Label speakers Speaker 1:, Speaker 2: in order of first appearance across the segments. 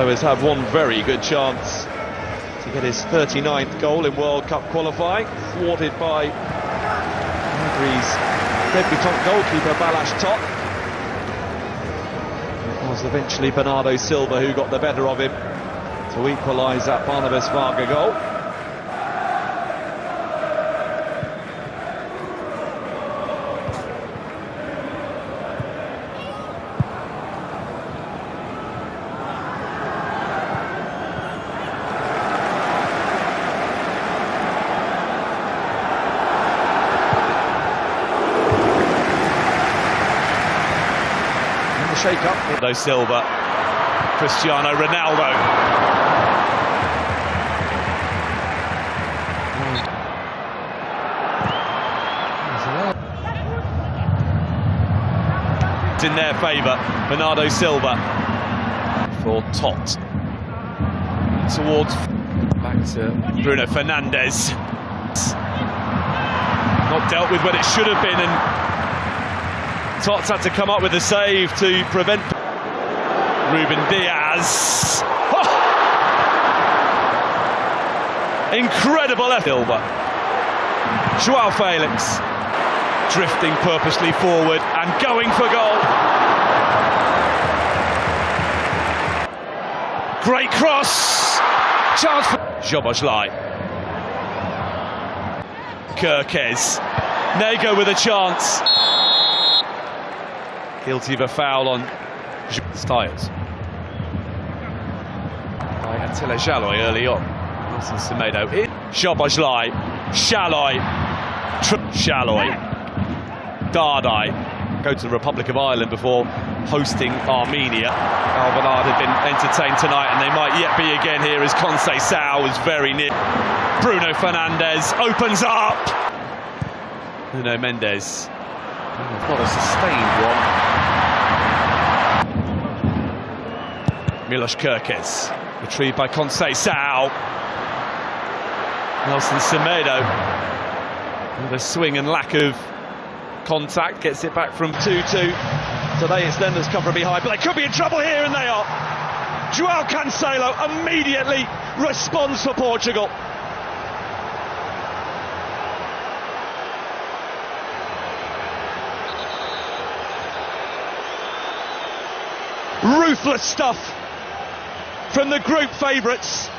Speaker 1: Cristiano has had one very good chance to get his 39th goal in World Cup qualifying, thwarted by Hungary's debutant goalkeeper Balázs Tott. It was eventually Bernardo Silva who got the better of him to equalise that Barnabas Varga goal. Shake up. Bernardo Silva, Cristiano Ronaldo. It's in their favour. Bernardo Silva for Tott. Towards back to Bruno Fernandes. Not dealt with when it should have been, and Tots had to come up with a save to prevent Ruben Diaz. Oh! Incredible effort. Silva. João Felix drifting purposely forward and going for goal. Great cross. Chance for Szoboszlai. Kerkez. Nego with a chance. Guilty of a foul on Styles. By Attila Szalai early on. Nelson Semedo in. Szoboszlai. Szalai. Szalai. Dardai. Go to the Republic of Ireland before hosting Armenia. Alvanad had been entertained tonight, and they might yet be again here as Conceição was very near. Bruno Fernandes opens up. Nuno Mendes. Not a sustained one. Milos Kerkez, retrieved by Conceição. Nelson Semedo, with a swing and lack of contact, gets it back from 2-2. Today it's them that's covering behind, but they could be in trouble here, and they are. João Cancelo immediately responds for Portugal. Ruthless stuff from the group favourites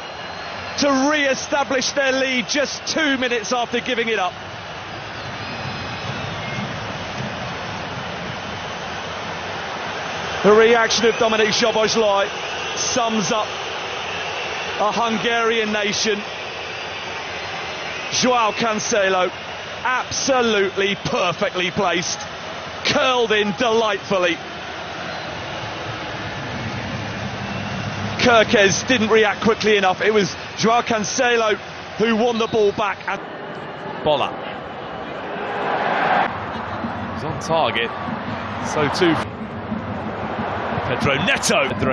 Speaker 1: to re-establish their lead just 2 minutes after giving it up. The reaction of Dominik Szoboszlai sums up a Hungarian nation. João Cancelo, absolutely perfectly placed, curled in delightfully. Kerkez didn't react quickly enough. It was João Cancelo who won the ball back. And Bola. He's on target. So too. Pedro Neto. There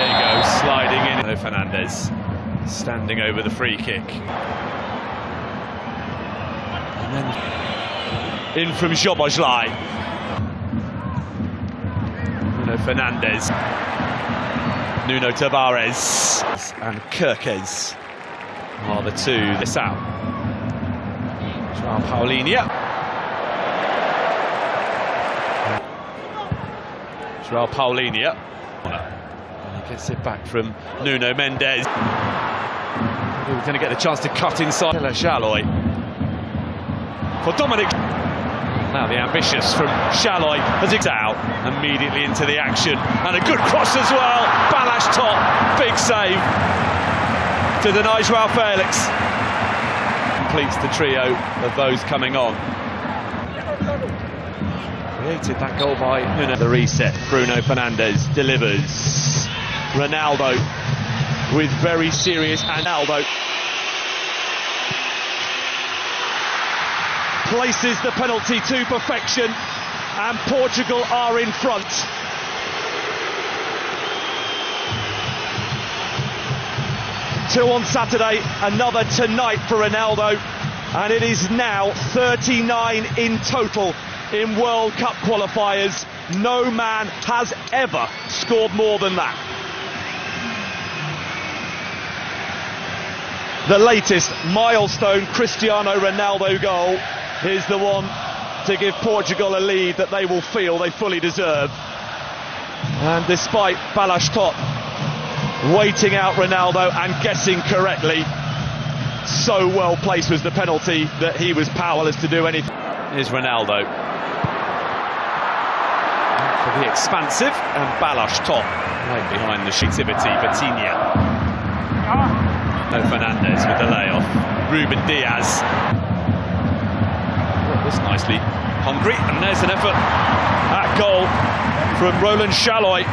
Speaker 1: you go, sliding in. Fernandes standing over the free kick. And then in from Szoboszlai. Bruno Fernandes. Nuno Tavares and Kerkez are the two. This out. João Paulinho. João Paulinho. And he gets it back from Nuno Mendes. We're going to get the chance to cut inside. Szalai for Dominic. Now the ambitious from Szalai as it's out, immediately into the action, and a good cross as well. Balázs Tott, big save to deny João Felix. Completes the trio of those coming on. Created that goal by Nuno. The reset, Bruno Fernandes delivers. Ronaldo with very serious, and Ronaldo places the penalty to perfection, and Portugal are in front. Two on Saturday, another tonight for Ronaldo, and it is now 39 in total in World Cup qualifiers. No man has ever scored more than that. The latest milestone Cristiano Ronaldo goal is the one to give Portugal a lead that they will feel they fully deserve. And despite Balas Top waiting out Ronaldo and guessing correctly, so well placed was the penalty that he was powerless to do anything. Here's Ronaldo for the expansive, and Balas Top right behind the shitivity. Vitinha. No Fernandes with the layoff. Ruben Diaz. That was nicely hungry, and there's an effort at goal from Roland Chaloy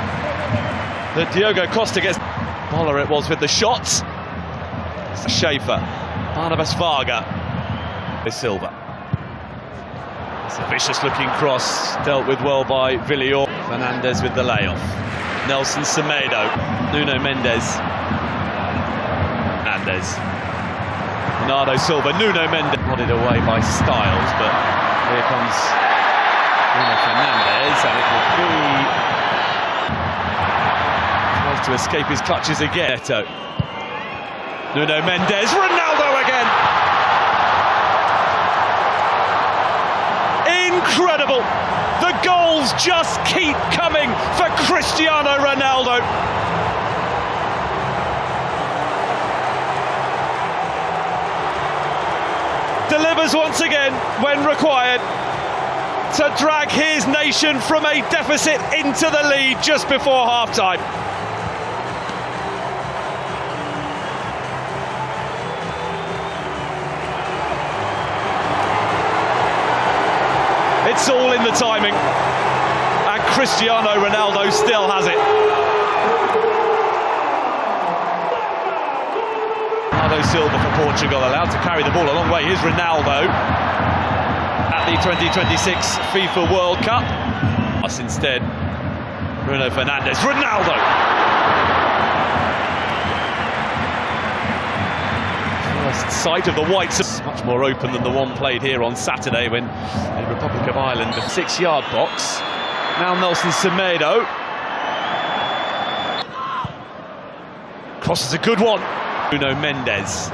Speaker 1: that Diogo Costa gets. Boller it was with the shots. Schaefer, Barnabas Varga, Silva. It's a vicious looking cross, dealt with well by Villior. Fernandes with the layoff. Nelson Semedo, Nuno Mendes. Bernardo Silva, Nuno Mendes. Nodded away by Styles, but here comes Nuno Fernandes, and it will be... Tries to escape his clutches again. Neto. Nuno Mendes, Ronaldo again! Incredible! The goals just keep coming for Cristiano Ronaldo. Delivers once again when required to drag his nation from a deficit into the lead just before half-time. It's all in the timing, and Cristiano Ronaldo still has it. Bernardo Silva for Portugal, allowed to carry the ball a long way. Here's Ronaldo at the 2026 FIFA World Cup. Us instead, Bruno Fernandes. Ronaldo! First sight of the whites, much more open than the one played here on Saturday when the Republic of Ireland, the 6-yard box. Now Nelson Semedo. Cross is a good one. Nuno Mendes.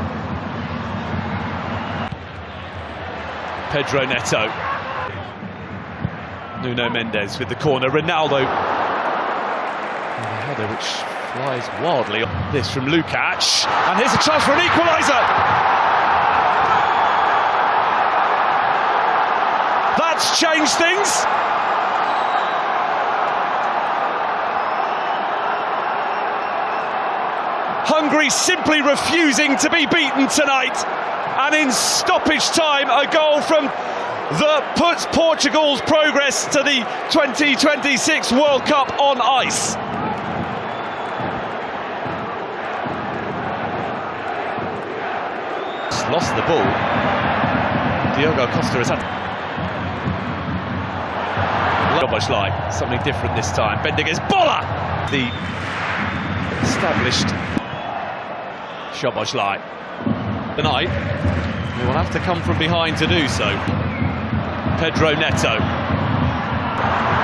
Speaker 1: Pedro Neto. Nuno Mendes with the corner. Ronaldo. And a header which flies wildly. This from Lukacs. And here's a chance for an equaliser. That's changed things. Hungary simply refusing to be beaten tonight, and in stoppage time a goal from that puts Portugal's progress to the 2026 World Cup on ice. Lost the ball. Diogo Costa has had like something different this time. Bending his Boller, the established Szoboszlai. Tonight, he will have to come from behind to do so. Pedro Neto.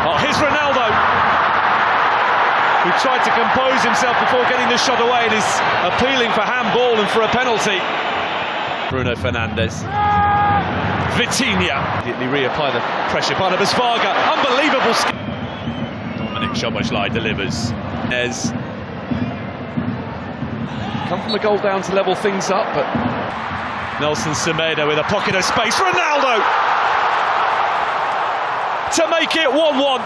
Speaker 1: Oh, here's Ronaldo, who tried to compose himself before getting the shot away and is appealing for handball and for a penalty. Bruno Fernandes. Vitinha. Immediately reapply the pressure. Barnabas Varga. Unbelievable skill. Dominic Szoboszlai delivers. Nez. Come from a goal down to level things up, but Nelson Semedo with a pocket of space. Ronaldo to make it 1-1.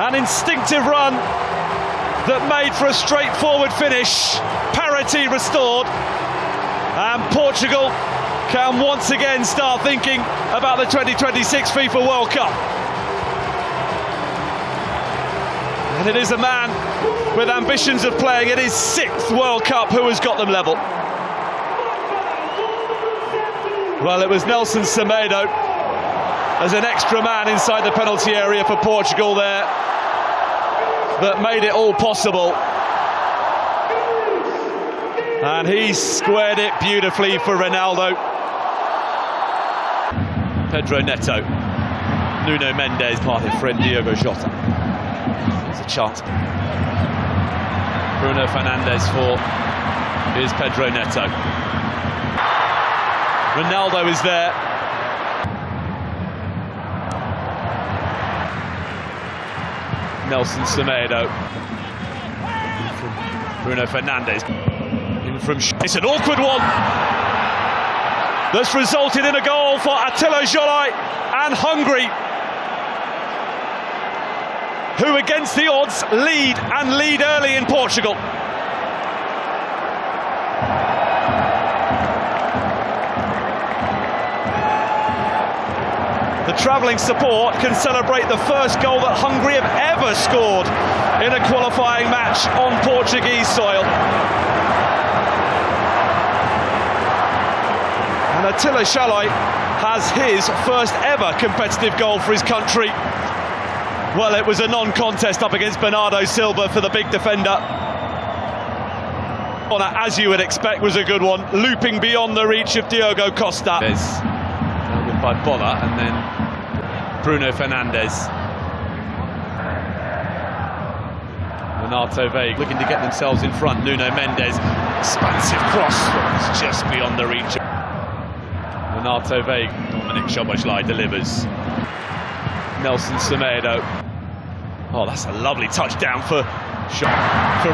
Speaker 1: An instinctive run that made for a straightforward finish. Parity restored, and Portugal can once again start thinking about the 2026 FIFA World Cup. And it is a man with ambitions of playing in his 6th World Cup who has got them level. Well, it was Nelson Semedo as an extra man inside the penalty area for Portugal there that made it all possible. And he squared it beautifully for Ronaldo. Pedro Neto. Nuno Mendes, parted friend Diogo Jota. There's a chance. Bruno Fernandes for... Here's Pedro Neto. Ronaldo is there. Nelson Semedo. Bruno Fernandes. In from... It's an awkward one. That's resulted in a goal for Attila Jolai and Hungary, who against the odds lead early in Portugal. The travelling support can celebrate the first goal that Hungary have ever scored in a qualifying match on Portuguese soil. And Attila Jolai has his first ever competitive goal for his country. Well, it was a non-contest up against Bernardo Silva for the big defender. As you would expect, was a good one, looping beyond the reach of Diogo Costa. By Bola, and then Bruno Fernandes. Renato Veiga looking to get themselves in front. Nuno Mendes, expansive cross, it's just beyond the reach. Renato Veiga, Dominic Szoboszlai delivers. Nelson Semedo. Oh, that's a lovely touchdown for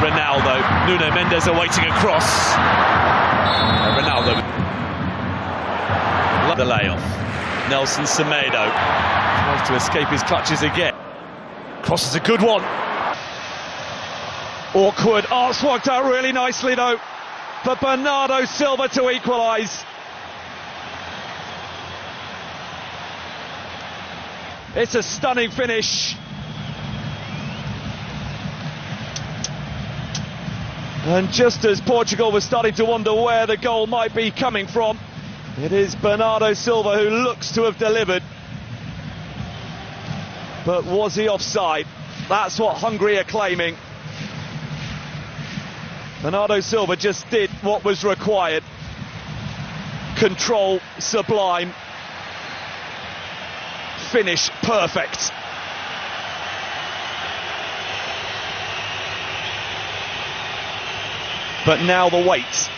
Speaker 1: Ronaldo. Nuno Mendes awaiting a cross. Ronaldo. The layoff. Nelson Semedo tries to escape his clutches again. Cross is a good one. Awkward. Oh, it's worked out really nicely though for Bernardo Silva to equalise. It's a stunning finish. And just as Portugal was starting to wonder where the goal might be coming from, it is Bernardo Silva who looks to have delivered. But was he offside? That's what Hungary are claiming. Bernardo Silva just did what was required. Control sublime. Finish perfect. But now the wait.